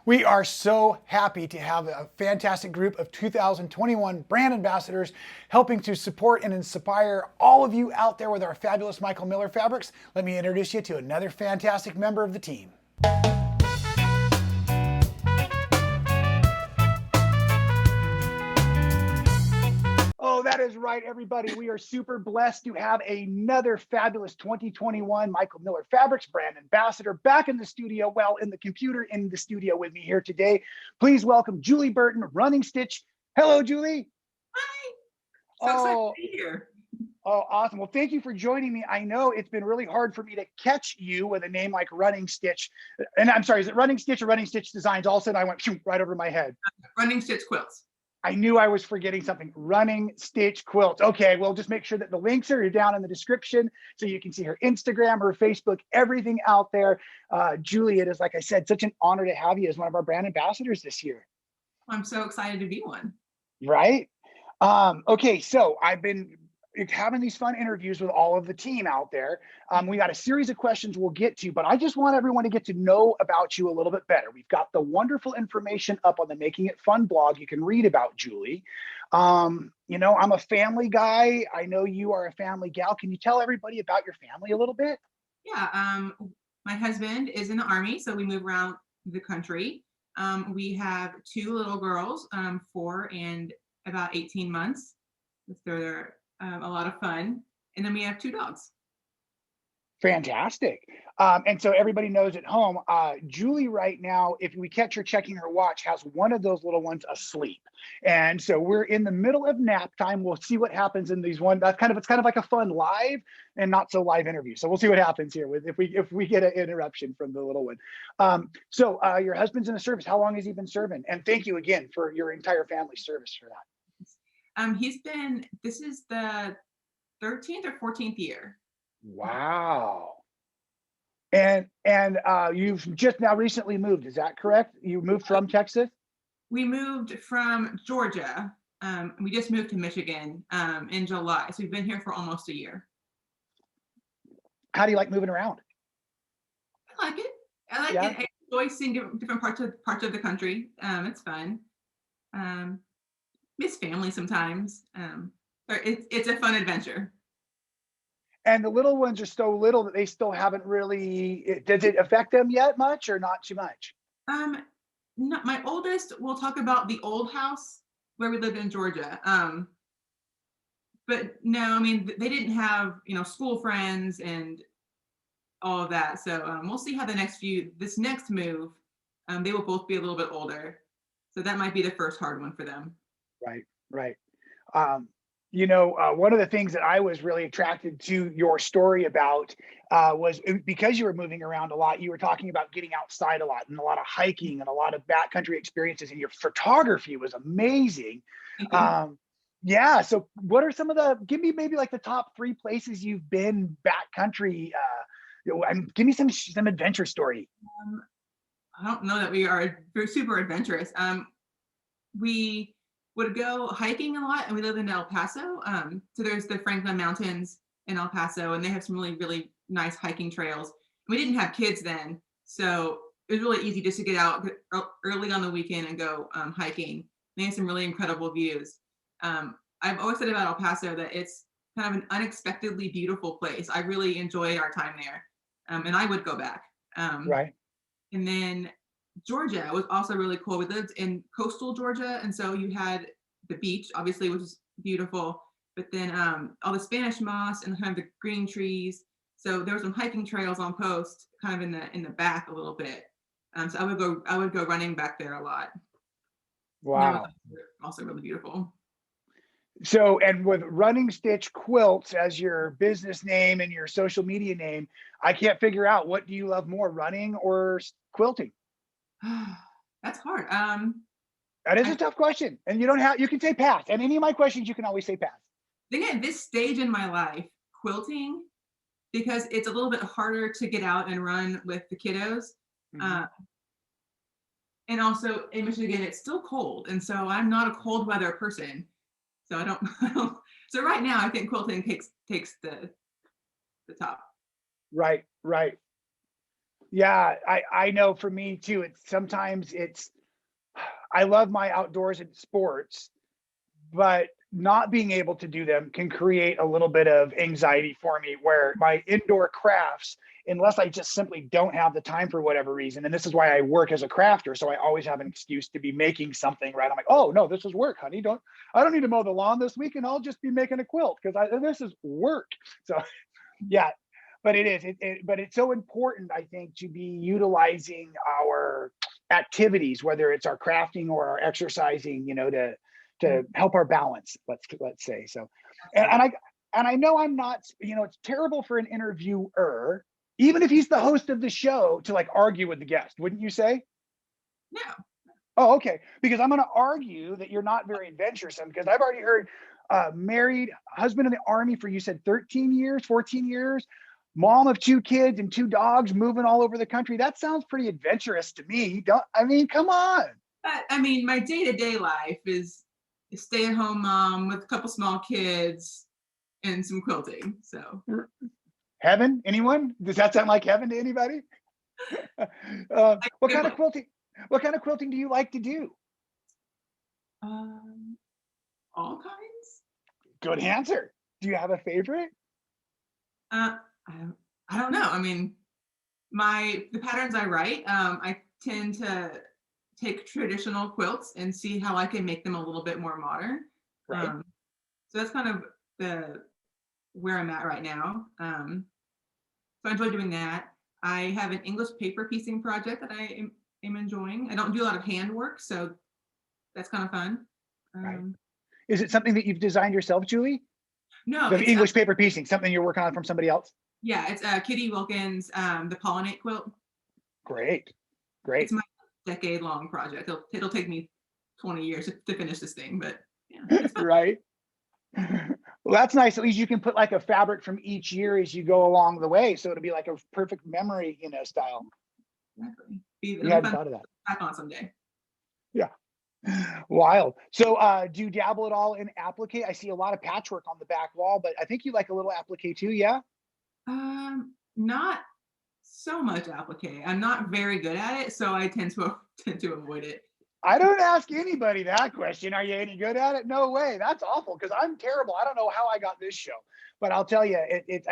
We are so happy to have a fantastic group of 2021 brand ambassadors helping to support and inspire all of you out there with our fabulous Michael Miller fabrics. Let me introduce you to another fantastic member of the team. Oh, that is right, everybody. We are super blessed to have another fabulous 2021 Michael Miller Fabrics brand ambassador back in the studio. Well, in the computer in the studio with me here today. Please welcome Julie Burton, Running Stitch. Hello, Julie. Hi. So excited to be here. Oh, awesome. Well, thank you for joining me. I know it's been really hard for me to catch you with a name like Running Stitch. And I'm sorry, is it Running Stitch or Running Stitch Designs? All of a sudden I went right over my head. Running Stitch Quilts. I knew I was forgetting something. Running Stitch Quilts. Okay, we'll just make sure that the links are down in the description so you can see her Instagram, her Facebook, everything out there. Julie, it is, like I said, such an honor to have you as one of our brand ambassadors this year. I'm so excited to be one. Right? Okay, so I've been having these fun interviews with all of the team out there. We got a series of questions we'll get to, but I just want everyone to get to know about you a little bit better. We've got the wonderful information up on the Making It Fun blog. You can read about Julie. You know, I'm a family guy. I know you are a family gal. Can you tell everybody about your family a little bit? Yeah. My husband is in the Army, so we move around the country. We have two little girls, 4 and about 18 months. They're a lot of fun. And then we have 2 dogs. Fantastic. And so everybody knows at home, Julie right now, if we catch her checking her watch, has one of those little ones asleep. And so we're in the middle of nap time. We'll see what happens in these it's kind of like a fun live and not so live interview. So we'll see what happens here with if we get an interruption from the little one. So your husband's in the service. How long has he been serving? And thank you again for your entire family's service for that. This is the 13th or 14th year. Wow. And you've just now recently moved, is that correct? You moved from Texas? We moved from Georgia. We just moved to Michigan in July. So we've been here for almost a year. How do you like moving around? I like it. I like it. I enjoy seeing different parts of the country. It's fun. Miss family sometimes. It's a fun adventure. And the little ones are so little that they still haven't really, does it affect them yet much or not too much? No, my oldest, we'll talk about the old house where we lived in Georgia. But no, I mean, they didn't have, school friends and all of that. So we'll see how this next move, they will both be a little bit older. So that might be the first hard one for them. Right. One of the things that I was really attracted to your story about was because you were moving around a lot, you were talking about getting outside a lot and a lot of hiking and a lot of backcountry experiences, and your photography was amazing. Yeah. So what are give me maybe like the top 3 places you've been backcountry, and give me some adventure story. I don't know that we are super adventurous. We would go hiking a lot, and we live in El Paso. So there's the Franklin Mountains in El Paso, and they have some really, really nice hiking trails. We didn't have kids then, so it was really easy just to get out early on the weekend and go hiking. They have some really incredible views. I've always said about El Paso that it's kind of an unexpectedly beautiful place. I really enjoyed our time there, and I would go back. Right. And then Georgia was also really cool. We lived in coastal Georgia, and so you had the beach, obviously, which is beautiful, but then all the Spanish moss and kind of the green trees. So there were some hiking trails on post, kind of in the back a little bit. So I would go running back there a lot. Wow. Also really beautiful. So, and with Running Stitch Quilts as your business name and your social media name, I can't figure out, what do you love more, running or quilting? That's hard. That is a tough question, and you can say pass. And any of my questions, you can always say pass. I think at this stage in my life, quilting, because it's a little bit harder to get out and run with the kiddos. Mm-hmm. And also in Michigan, it's still cold, and so I'm not a cold weather person. So I don't. So right now, I think quilting takes the top. Right. Yeah, I know for me too, it's I love my outdoors and sports, but not being able to do them can create a little bit of anxiety for me where my indoor crafts, unless I just simply don't have the time for whatever reason, and this is why I work as a crafter, so I always have an excuse to be making something, right? I'm like, oh no, this is work, honey. I don't need to mow the lawn this week, and I'll just be making a quilt because this is work. So yeah, but but it's so important, I think, to be utilizing our activities, whether it's our crafting or our exercising, to help our balance. Let's say so. And, Absolutely. and I and I know I'm not. It's terrible for an interviewer, even if he's the host of the show, to like argue with the guest. Wouldn't you say? No. Oh, okay. Because I'm going to argue that you're not very adventuresome because I've already heard married, husband in the army for you said 13 years, 14 years, mom of 2 kids and 2 dogs, moving all over the country. That sounds pretty adventurous to me. Don't I mean, come on. But I mean, my day-to-day life is a stay-at-home mom with a couple small kids and some quilting. So Heaven? Anyone? Does that sound like heaven to anybody? I What feel kind of like, quilting? What kind of quilting do you like to do? um, all kinds. Good answer. Do you have a favorite? Uh, I don't know. I mean, the patterns I write, I tend to take traditional quilts and see how I can make them a little bit more modern. Right. Um, so that's kind of the where I'm at right now. So I enjoy doing that. I have an English paper piecing project that am enjoying. I don't do a lot of handwork, so that's kind of fun. Right. Um, Is it something that you've designed yourself, Julie? no, The English paper piecing, something you're working on from somebody else? yeah, it's Kitty Wilkins, the pollinate quilt. Great. It's Great. my decade-long project. It'll take me 20 years to finish this thing, but yeah, it's fun. Right. Well, that's nice. At least you can put like a fabric from each year as you go along the way. So it'll be like a perfect memory, style. Exactly. You It'll be hadn't fun to thought of that. look back on someday. Yeah. Wild. So do you dabble at all in applique? I see a lot of patchwork on the back wall, but I think you like a little applique too, yeah? Not so much applique. I'm not very good at it, so I tend to tend to avoid it. I don't ask anybody that question. Are you any good at it? No way. That's awful because I'm terrible. I don't know how I got this show, but I'll tell you,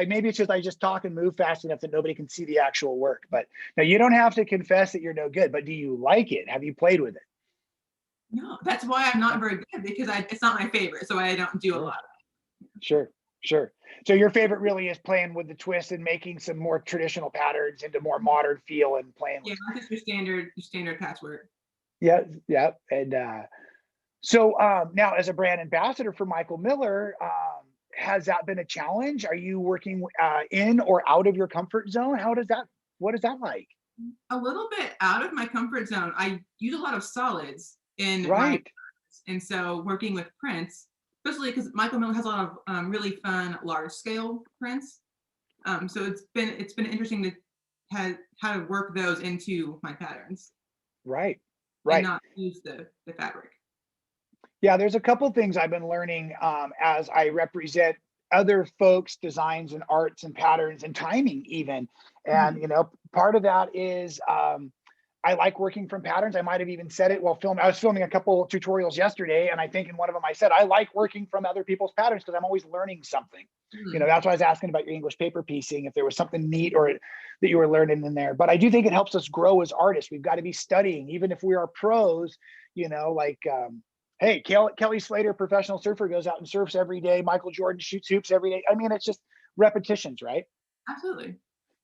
maybe it's just I just talk and move fast enough that nobody can see the actual work. But now you don't have to confess that you're no good. But do you like it? Have you played with it? No, that's why I'm not No. very good because it's not my favorite, so I don't do a Sure, lot. sure, sure. So your favorite really is playing with the twist and making some more traditional patterns into more modern feel and playing Yeah, with. not just your standard patchwork. Yeah, yeah, and so now, as a brand ambassador for Michael Miller, has that been a challenge? Are you working in or out of your comfort zone? What is that like? A little bit out of my comfort zone. I use a lot of solids in my, Right, and so working with prints, especially because Michael Miller has a lot of really fun large scale prints. So it's been interesting to have how to work those into my patterns right, and right. not use the fabric. Yeah, there's a couple things I've been learning as I represent other folks' designs and arts and patterns and timing, even. And Mhm. part of that is I like working from patterns. I might have even said it while filming. I was filming a couple tutorials yesterday, and I think in one of them I said I like working from other people's patterns because I'm always learning something. Mhm. That's why I was asking about your English paper piecing, if there was something neat or that you were learning in there. But I do think it helps us grow as artists. We've got to be studying, even if we are pros. Like hey, Kelly Slater, professional surfer, goes out and surfs every day. Michael Jordan shoots hoops every day. I mean, it's just repetitions, right? Absolutely.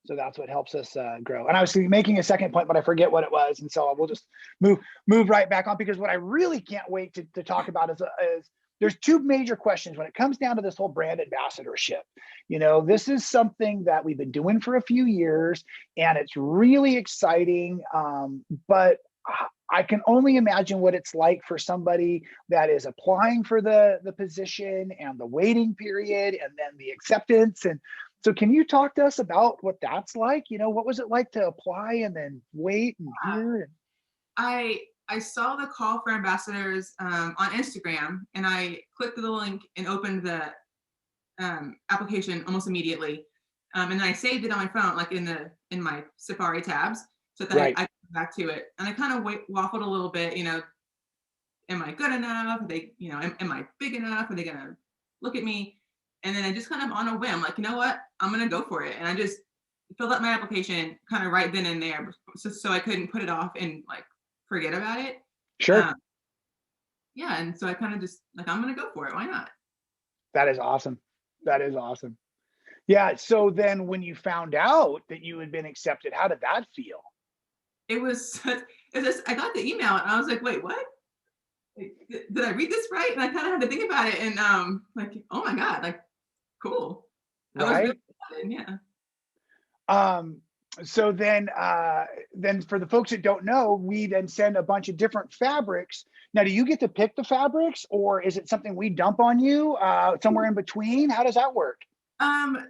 So that's what helps us grow. And I was making a second point, but I forget what it was, and so we'll just move right back on because what I really can't wait to talk about is there's two major questions when it comes down to this whole brand ambassadorship. This is something that we've been doing for a few years, and it's really exciting. But I can only imagine what it's like for somebody that is applying for the position and the waiting period and then the acceptance. And so can you talk to us about what that's like? What was it like to apply and then wait and hear? I saw the call for ambassadors on Instagram, and I clicked the link and opened the application almost immediately. And then I saved it on my phone, like in in my Safari tabs so that Right. I come back to it. And I kind of waffled a little bit, am I good enough? Are they, am I big enough? Are they gonna look at me? And then I just kind of on a whim, like, you know what? I'm gonna go for it. And I just filled out my application kind of right then and there, so I couldn't put it off and like forget about it. Sure. Um, yeah, and so I kind of just like, I'm gonna go for it. Why not? That is awesome. That is awesome. Yeah. So then when you found out that you had been accepted, how did that feel? It was it's just I got the email and I was like, wait, what? Like, did I read this right? And I kind of had to think about it and like, oh my God, like cool. I was really Right. excited, yeah. Um, so then for the folks that don't know, we then send a bunch of different fabrics. Now, do you get to pick the fabrics or is it something we dump on you somewhere in between? How does that work?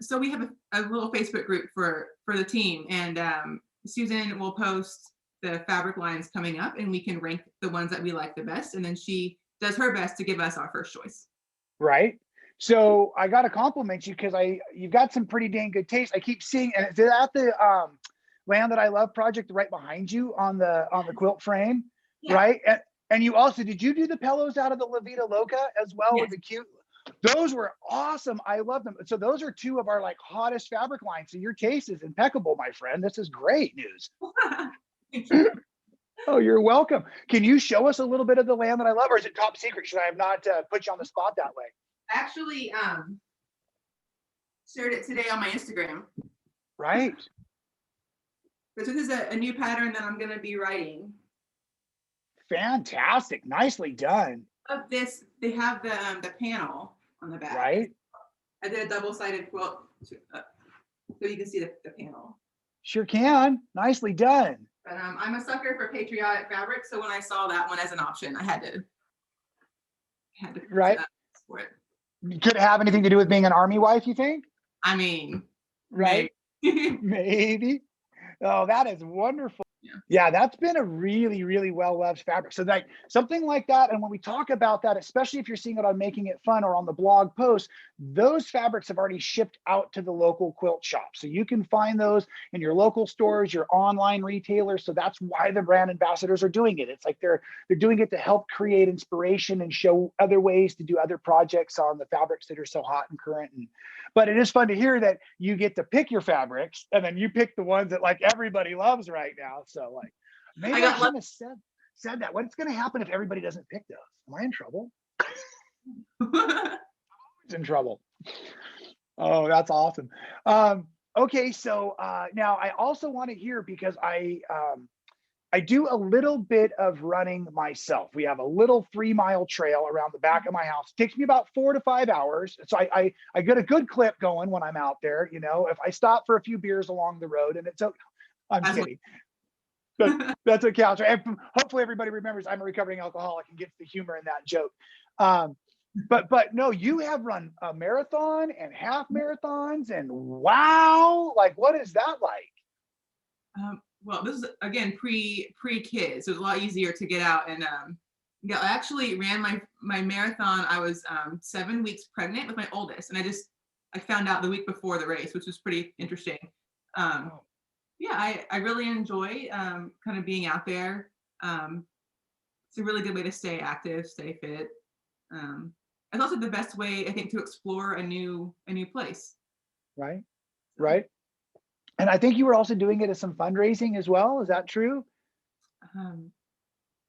So we have a little Facebook group for the team, and Susan will post the fabric lines coming up, and we can rank the ones that we like the best, and then she does her best to give us our first choice. Right. So I got to compliment you because you've got some pretty dang good taste. I keep seeing, and it's at the Land That I Love project right behind you on the quilt frame, Yeah. right? And you also did you do the pillows out of the La Vida Loca as well with Yes. the cute? Those were awesome. I love them. So those are two of our like hottest fabric lines. So your taste is impeccable, my friend. This is great news. Thank you. Oh, you're welcome. Can you show us a little bit of the Land That I Love, or is it top secret? Should I have not put you on the spot that way? Actually, shared it today on my Instagram. Right. But this is a new pattern that I'm going to be writing. Fantastic. Nicely done. Of this, they have the panel on the back. Right. I did a double-sided quilt so you can see the panel. Sure can. Nicely done. But I'm a sucker for patriotic fabric, so when I saw that one as an option, I had to Right. for it. Could it have anything to do with being an army wife, you think? I mean, Right. maybe. Maybe. Oh, that is wonderful. Yeah. Yeah, that's been a really, really well-loved fabric. So like something like that, and when we talk about that, especially if you're seeing it on Making It Fun or on the blog post, those fabrics have already shipped out to the local quilt shop. So you can find those in your local stores, your online retailers. So that's why the brand ambassadors are doing it. It's like they're doing it to help create inspiration and show other ways to do other projects on the fabrics that are so hot and current. But it is fun to hear that you get to pick your fabrics and then you pick the ones that like everybody loves right now. So like maybe I shouldn't have said that. What's going to happen if everybody doesn't pick those? Am I in trouble? It's in trouble. Oh, that's awesome. Okay, so now I also want to hear because I do a little bit of running myself. We have a little 3-mile trail around the back of my house. It takes me about 4 to 5 hours. So I get a good clip going when I'm out there. If I stop for a few beers along the road, and it's I'm kidding. But that's what counts. Right? And hopefully everybody remembers I'm a recovering alcoholic and gets the humor in that joke. But no, you have run a marathon and half marathons, and wow, like what is that like? Well, this is again pre-kids, so it was a lot easier to get out and yeah. I actually ran my marathon. I was 7 weeks pregnant with my oldest, and I found out the week before the race, which was pretty interesting. Yeah, I really enjoy kind of being out there. It's a really good way to stay active, stay fit. It's also the best way, I think, to explore a new place. Right, right. And I think you were also doing it as some fundraising as well. Is that true? Um,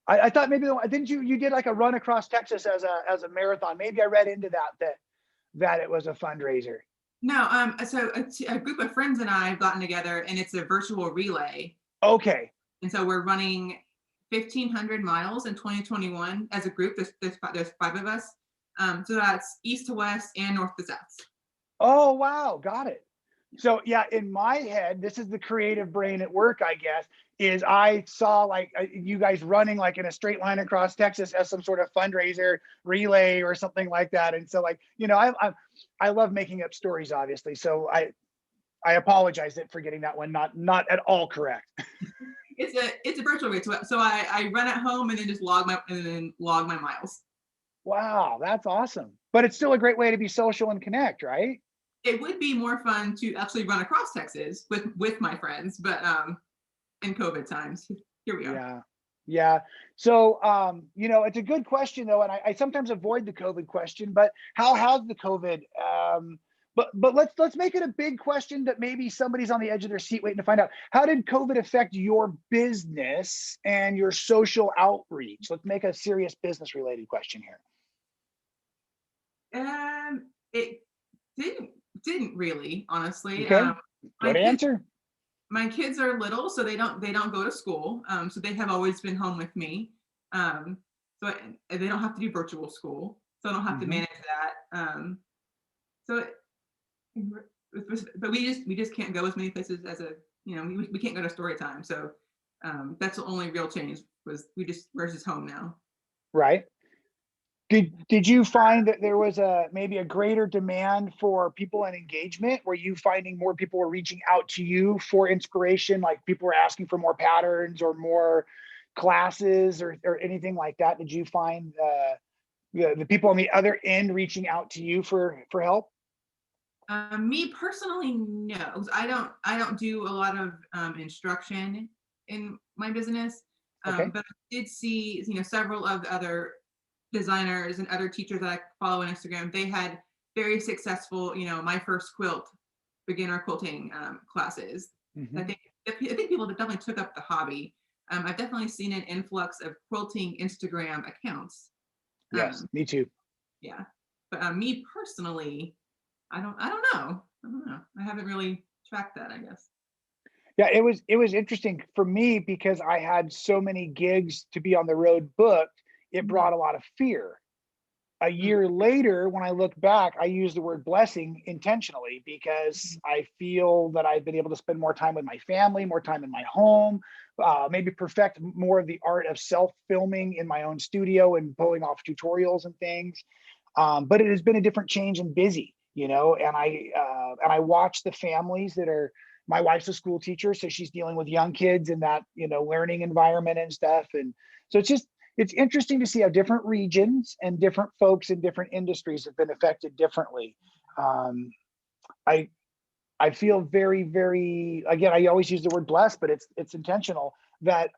I thought maybe didn't you did like a run across Texas as a marathon? Maybe I read into that it was a fundraiser. no, so a group of friends and I have gotten together, and it's a virtual relay, Okay. and so we're running 1,500 miles in 2021 as a group. There's 5 of us, so that's east to west and north to south. Oh wow, got it. So yeah, in my head, this is the creative brain at work, I guess, is I saw like you guys running like in a straight line across Texas as some sort of fundraiser relay or something like that. And so like, I love making up stories, obviously. So I apologize for getting that one not at all correct. It's a virtual race, so I run at home and then just log my miles. Wow, that's awesome. But it's still a great way to be social and connect, right? it would be more fun to actually run across Texas with my friends, but in COVID times, here we are. Yeah. Yeah. So, it's a good question though. And I sometimes avoid the COVID question, but how has the COVID, but let's make it a big question that maybe somebody's on the edge of their seat waiting to find out. How did COVID affect your business and your social outreach? Let's make a serious business related question here. It didn't really, honestly. Okay. My Good kids answer. my kids are little, so they don't go to school. So they have always been home with me. Um, they don't have to do virtual school, so I don't have to Mhm. manage that. So it, but we just can't go as many places as we can't go to story time. So that's the only real change was we're just home now. Right. Did you find that there was maybe a greater demand for people and engagement? Were you finding more people were reaching out to you for inspiration, like people were asking for more patterns or more classes or anything like that? Did you find the people on the other end reaching out to you for help? Me personally, no. 'Cause I don't do a lot of instruction in my business. Okay. But I did see, several of the other designers and other teachers that I follow on Instagram. They had very successful, my first quilt, beginner quilting classes. I Hmm. think I think people that definitely took up the hobby. I've definitely seen an influx of quilting Instagram accounts. Yes, Um, me too. yeah, but me personally, I don't know. I don't know. I haven't really tracked that, I guess. Yeah, it was interesting for me because I had so many gigs to be on the road booked. It Mhm. brought a lot of fear. A Mm. year later, when I look back, I use the word blessing intentionally because Mhm. I feel that I've been able to spend more time with my family, more time in my home, maybe perfect more of the art of self filming in my own studio and pulling off tutorials and things. But it has been a different change and busy, and I watch the families that are. My wife's a school teacher, so she's dealing with young kids in that learning environment and stuff, and so it's interesting to see how different regions and different folks in different industries have been affected differently. Um, I I feel very, very again. I always use the word blessed, but it's intentional that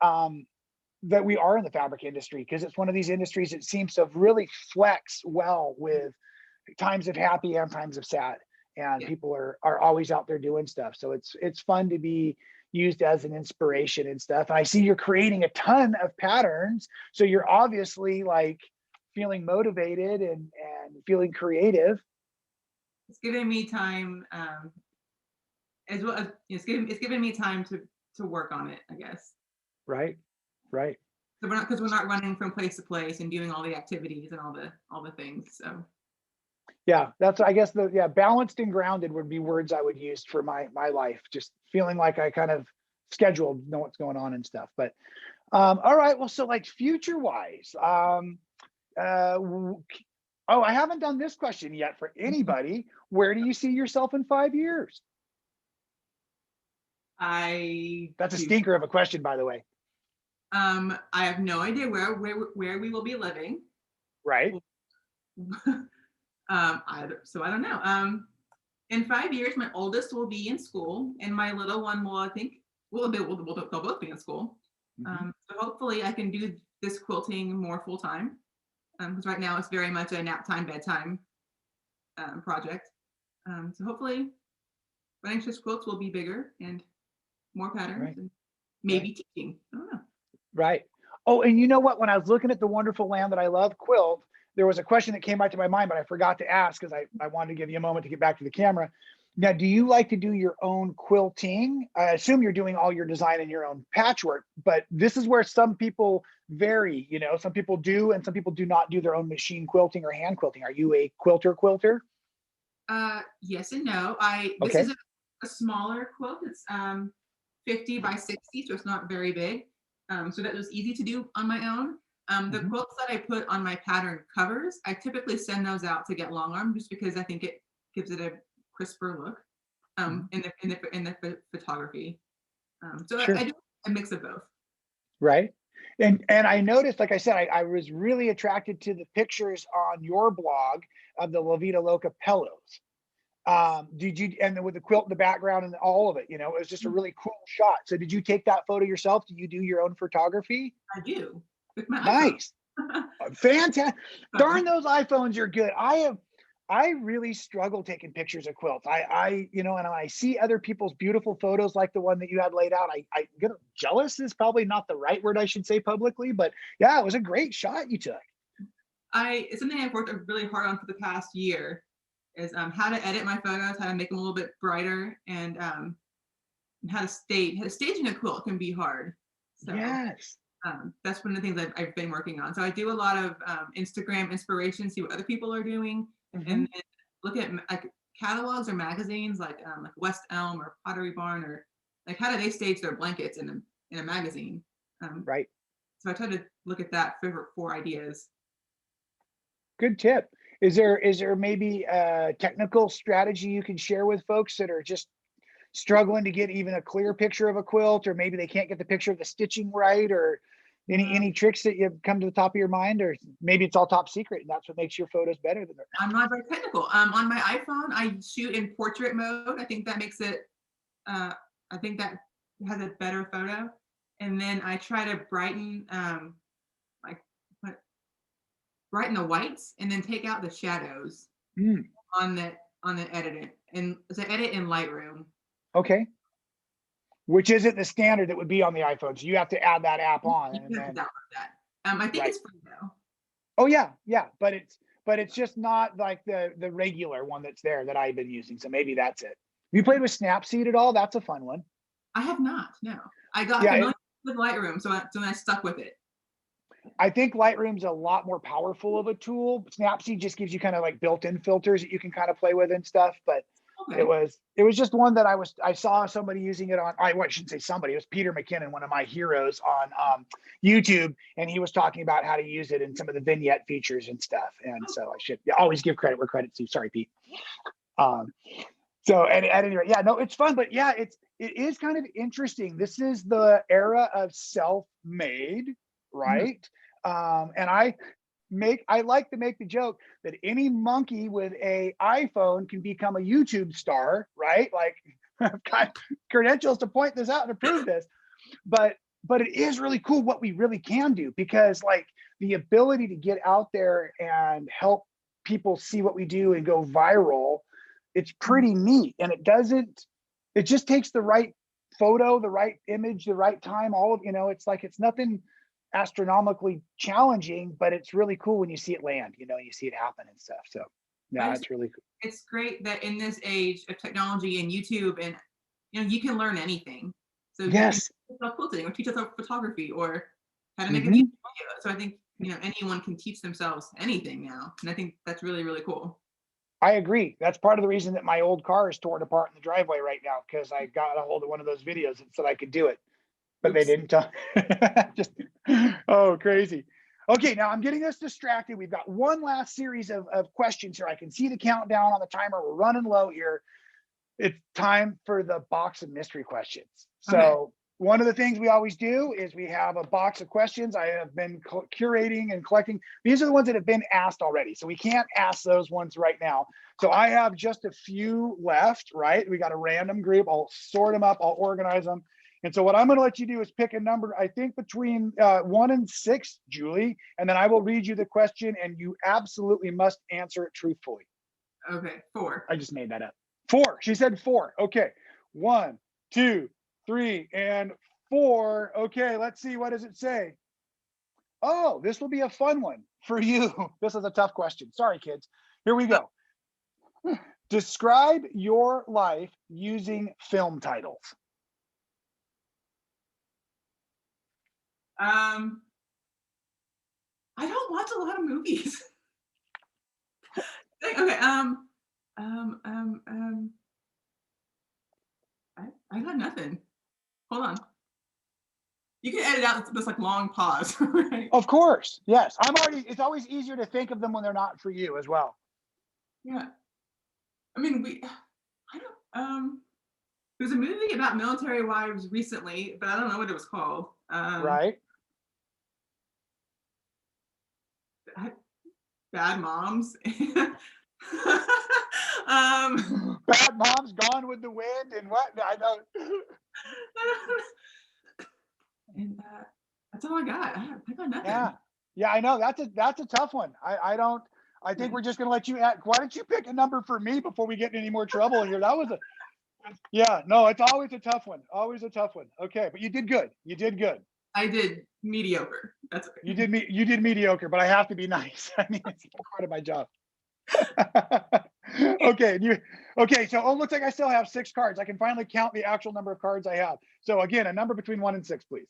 we are in the fabric industry because it's one of these industries that seems to have really flexed well with times of happy and times of sad, and Yeah. people are always out there doing stuff. So it's fun to be used as an inspiration and stuff. And I see you're creating a ton of patterns, so you're obviously like feeling motivated and feeling creative. It's given me time, as well as it's given me time to work on it, I guess. Right, right. So we're not running from place to place and doing all the activities and all the things. So Yeah, that's I guess the yeah, balanced and grounded would be words I would use for my life. Just feeling like I kind of scheduled, know what's going on and stuff. But all right, well, so like future wise, w- oh, I haven't done this question yet for anybody. Where do you see yourself in 5 years? I That's a do. stinker of a question, by the way. I have no idea where we will be living. Right? So I don't know. In 5 years, my oldest will be in school, and my little one will, I think, they'll both be in school. Hmm. So hopefully, I can do this quilting more full time. Because right now it's very much a nap time, bedtime project. So hopefully, running Swiss quilts will be bigger and more patterns, Right, and right, maybe teaching. I don't know. right. Oh, and you know what? When I was looking at the wonderful land that I love, quilt, there was a question that came back to my mind, but I forgot to ask because I wanted to give you a moment to get back to the camera. Now, do you like to do your own quilting? I assume you're doing all your design in your own patchwork, but this is where some people vary. Some people do, and some people do not do their own machine quilting or hand quilting. Are you a quilter? Yes and no. This Okay. is a smaller quilt. It's 50 by 60, so it's not very big. So that was easy to do on my own. The Hmm. quilts that I put on my pattern covers, I typically send those out to get long arm just because I think it gives it a crisper look Hmm. in the photography. So I Sure. do a mix of both. Right. And I noticed, like I said, I was really attracted to the pictures on your blog of the La Vida Loca pillows. Did you, and then with the quilt in the background and all of it, it was just a Mm, really cool shot. So did you take that photo yourself? Do you do your own photography? I do with my Nice. iPhone. Fantastic. Darn, So, those iPhones are good. I really struggle taking pictures of quilts. And I see other people's beautiful photos like the one that you had laid out. I get jealous is probably not the right word I should say publicly, but yeah, it was a great shot you took. it's something I've worked really hard on for the past year is how to edit my photos, how to make them a little bit brighter, and how to stage. Staging a quilt can be hard. So Yes. that's one of the things I've been working on. So I do a lot of Instagram inspiration, see what other people are doing, Hmm. and then look at like catalogs or magazines like West Elm or Pottery Barn, or like how do they stage their blankets in a magazine. Um, Right. so I try to look at that for ideas. Good tip. Is there maybe a technical strategy you can share with folks that are just struggling to get even a clear picture of a quilt, or maybe they can't get the picture of the stitching right, or any Um, tricks that you come to the top of your mind, or maybe it's all top secret and that's what makes your photos better than theirs. I'm not very technical. On my iPhone, I shoot in portrait mode. I think that makes it. Uh, I think that has a better photo. And then I try to like put- brighten the whites, and then take out the shadows Mm, on the edit and so edit in Lightroom. okay. Which isn't the standard that would be on the iPhone. So you have to add that app on You and have to then download that. I think right. it's free though. Oh yeah, yeah. But it's just not like the regular one that's there that I've been using. So maybe that's it. You played with Snapseed at all? That's a fun one. I have not. No, I got Yeah, familiar with Lightroom, so I stuck with it. I think Lightroom's a lot more powerful of a tool. Snapseed just gives you kind of like built-in filters that you can kind of play with and stuff. But it Okay. was it was just one that I saw somebody using it on. I shouldn't say somebody. It was Peter McKinnon, one of my heroes on YouTube, and he was talking about how to use it and some of the vignette features and stuff. And so I should always give credit where credit's due. Sorry, Pete. Um, so at any rate, yeah, no, it's fun, but yeah, it is kind of interesting. This is the era of self-made, Mhm. right? And I like to make the joke that any monkey with a iPhone can become a YouTube star, right? Like I've got credentials to point this out and to prove this. But it is really cool what we really can do, because like the ability to get out there and help people see what we do and go viral, it's Mhm. pretty neat. And it just takes the right photo, the right image, the right time, all of, it's like it's nothing astronomically challenging, but it's really cool when you see it land, you see it happen and stuff. So I yeah, just it's really cool. it's great that in this age of technology and YouTube, and you can learn anything. So you can Yes. teach yourself quilting or teach yourself photography or how to make a music Hmm. video. So I think anyone can teach themselves anything now, and I think that's really really cool. I agree. That's part of the reason that my old car is torn apart in the driveway right now, because I got a hold of one of those videos that said I could do it, but they Oops. didn't tell. Just oh, crazy. Okay, now I'm getting us distracted. We've got one last series of questions here. I can see the countdown on the timer. We're running low here. It's time for the box of mystery questions. Okay. So one of the things we always do is we have a box of questions. I have been curating and collecting. These are the ones that have been asked already. So we can't ask those ones right now. So I have just a few left, right? We got a random group. I'll sort them up. I'll organize them. And so what I'm going to let you do is pick a number, I think between 1 and 6, Julie, and then I will read you the question and you absolutely must answer it truthfully. Okay. 4. I just made that up. 4. She said 4. Okay. 1, 2, 3, and 4. Okay, let's see. What does it say? Oh, this will be a fun one for you. This is a tough question. Sorry, kids. Here we go. Describe your life using film titles. Um, I don't watch a lot of movies. Okay. Um. Um. Um. I got nothing. Hold on. You can edit out this like long pause, right? Of course. Yes. It's always easier to think of them when they're not for you as well. Yeah. I mean, I don't. There's a movie about military wives recently, but I don't know what it was called. Right? I- Bad Moms. um, Bad Moms, Gone with the Wind, and what? I don't. And that's all I got. I got Yeah, nothing. yeah, I know. That's a tough one. I don't. I think Yeah. we're just gonna let you. Why don't you pick a number for me before we get in any more trouble here? That was a. Yeah, no, it's always a tough one. Always a tough one. Okay, but you did good. You did good. I did mediocre. That's okay. You did mediocre, but I have to be nice. I mean, it's part of my job. Okay, okay, so it looks like I still have 6 cards. I can finally count the actual number of cards I have. So again, a number between 1 and 6, please.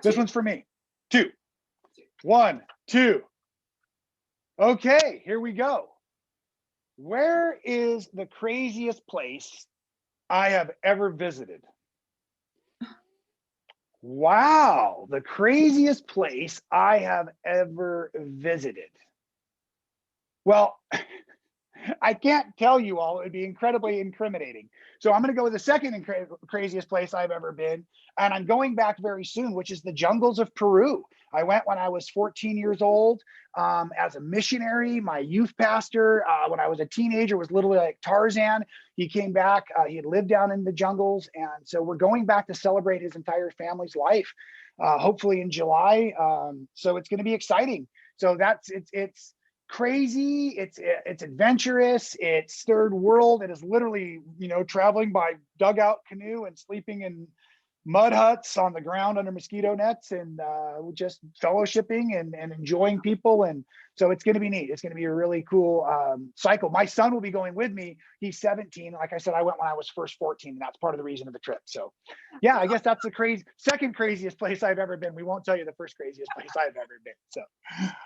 This Two. one's for me. 2. 1, 2. Okay, here we go. Where is the craziest place I have ever visited? Wow, the craziest place I have ever visited. Well, I can't tell you all. It would be incredibly incriminating. So I'm going to go with the second craziest place I've ever been. And I'm going back very soon, which is the jungles of Peru. I went when I was 14 years old as a missionary. My youth pastor, when I was a teenager, was literally like Tarzan. He came back. He had lived down in the jungles. And so we're going back to celebrate his entire family's life, hopefully in July. So it's going to be exciting. So it's crazy, it's adventurous, it's third world. It is literally, traveling by dugout canoe and sleeping in mud huts on the ground under mosquito nets, and just fellowshipping and enjoying people. And so it's going to be neat. It's going to be a really cool cycle. My son will be going with me. He's 17. Like I said, I went when I was first 14, and that's part of the reason of the trip. So yeah, I guess that's the second craziest place I've ever been. We won't tell you the first craziest place I've ever been. So,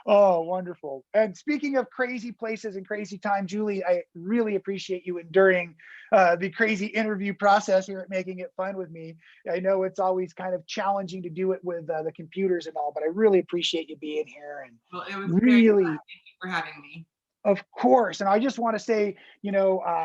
oh, wonderful. And speaking of crazy places and crazy time, Julie, I really appreciate you enduring the crazy interview process here at Making It Fun with me. I know it's always kind of challenging to do it with the computers and all, but I really appreciate you being here. And Well, it was very really, fun. Thank you for having me. of course. And I just want to say,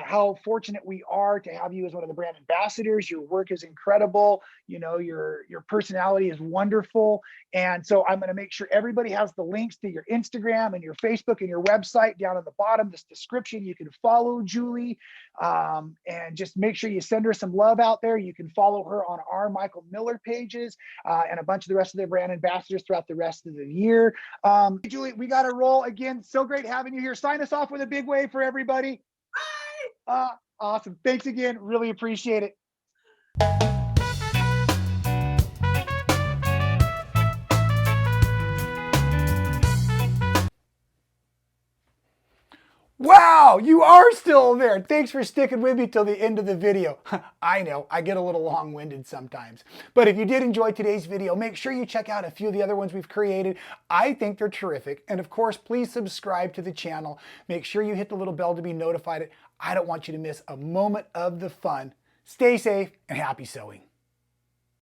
how fortunate we are to have you as one of the brand ambassadors. Your work is incredible. Your personality is wonderful. And so I'm going to make sure everybody has the links to your Instagram and your Facebook and your website down at the bottom, this description. You can follow Julie, and just make sure you send her some love out there. You can follow her on our Michael Miller pages and a bunch of the rest of their brand ambassadors throughout the rest of the year. Julie, we got to roll again. So great having you here. Sign us off with a big wave for everybody. Awesome. Thanks again. Really appreciate it. Wow, you are still there. Thanks for sticking with me till the end of the video. I know, I get a little long-winded sometimes. But if you did enjoy today's video, make sure you check out a few of the other ones we've created. I think they're terrific. And of course, please subscribe to the channel. Make sure you hit the little bell to be notified. I don't want you to miss a moment of the fun. Stay safe and happy sewing.